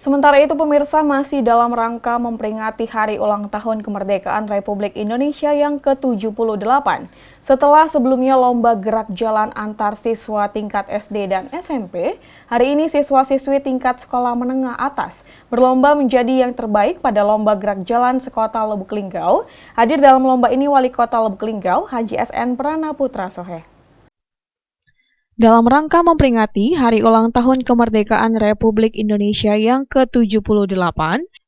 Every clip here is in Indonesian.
Sementara itu pemirsa, masih dalam rangka memperingati Hari Ulang Tahun Kemerdekaan Republik Indonesia yang ke-78. Setelah sebelumnya lomba gerak jalan antar siswa tingkat SD dan SMP, hari ini siswa-siswi tingkat sekolah menengah atas berlomba menjadi yang terbaik pada lomba gerak jalan sekota Lubuk Linggau. Hadir dalam lomba ini Wali Kota Lubuk Linggau, Haji SN Pranaputra Sohe. Dalam rangka memperingati Hari Ulang Tahun Kemerdekaan Republik Indonesia yang ke-78,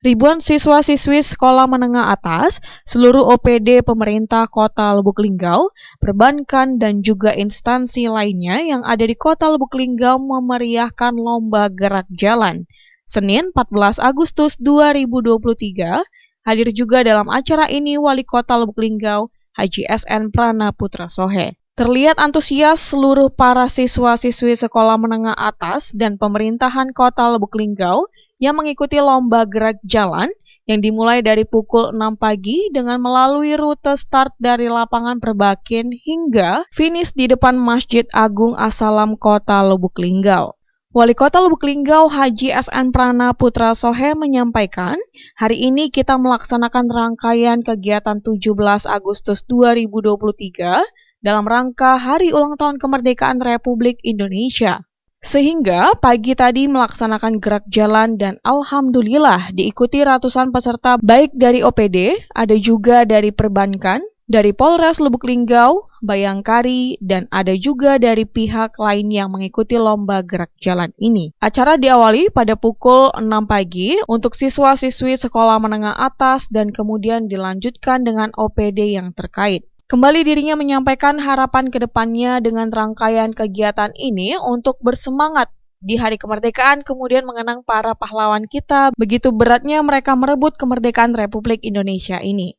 ribuan siswa-siswi sekolah menengah atas, seluruh OPD pemerintah Kota Lubuk Linggau, perbankan, dan juga instansi lainnya yang ada di Kota Lubuk Linggau memeriahkan lomba gerak jalan. Senin 14 Agustus 2023, hadir juga dalam acara ini Wali Kota Lubuk Linggau, Haji SN Pranaputra Sohe. Terlihat antusias seluruh para siswa-siswi sekolah menengah atas dan pemerintahan Kota Lubuk Linggau yang mengikuti lomba gerak jalan yang dimulai dari pukul 6 pagi dengan melalui rute start dari lapangan Perbakin hingga finish di depan Masjid Agung As-Salam Kota Lubuk Linggau. Wali Kota Lubuk Linggau Haji SN Pranaputra Sohe menyampaikan, hari ini kita melaksanakan rangkaian kegiatan 17 Agustus 2023 dalam rangka Hari Ulang Tahun Kemerdekaan Republik Indonesia. Sehingga pagi tadi melaksanakan gerak jalan dan alhamdulillah diikuti ratusan peserta baik dari OPD, ada juga dari perbankan, dari Polres Lubuk Linggau, Bayangkari, dan ada juga dari pihak lain yang mengikuti lomba gerak jalan ini. Acara diawali pada pukul 6 pagi untuk siswa-siswi sekolah menengah atas dan kemudian dilanjutkan dengan OPD yang terkait. Kembali dirinya menyampaikan harapan ke depannya dengan rangkaian kegiatan ini untuk bersemangat di Hari Kemerdekaan, kemudian mengenang para pahlawan kita, begitu beratnya mereka merebut kemerdekaan Republik Indonesia ini.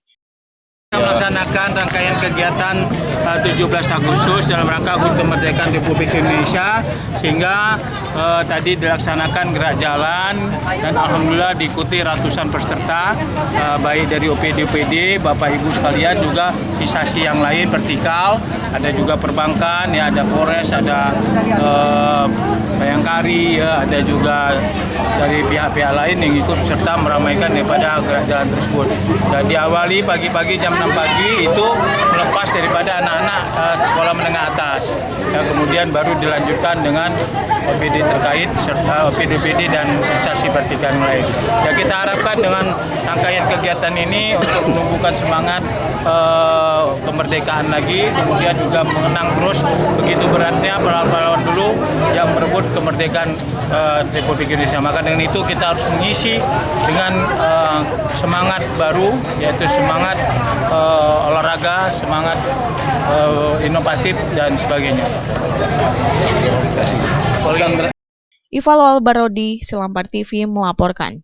Kita melaksanakan rangkaian kegiatan 17 Agustus dalam rangka HUT Kemerdekaan Republik Indonesia, sehingga tadi dilaksanakan gerak jalan dan alhamdulillah diikuti ratusan peserta, baik dari OPD, Bapak Ibu sekalian, juga instansi yang lain vertikal, ada juga perbankan, ya, ada Polres, ada Bayangkari, ya, ada juga dari pihak-pihak lain yang ikut serta meramaikan daripada gerak jalan tersebut. Dan diawali pagi-pagi jam 6 pagi itu melepas daripada anak-anak sekolah menengah atas. Ya, kemudian baru dilanjutkan dengan OPD terkait serta OPD dan instansi vertikal lain. Ya, kita harapkan dengan rangkaian kegiatan ini untuk menumbuhkan semangat kemerdekaan lagi, kemudian juga mengenang terus begitu beratnya pahlawan dulu yang merebut kemerdekaan Republik Indonesia. Maka dengan itu kita harus mengisi dengan semangat baru, yaitu semangat olahraga, semangat inovatif dan sebagainya. Ival Walbarodi, Selampar TV melaporkan.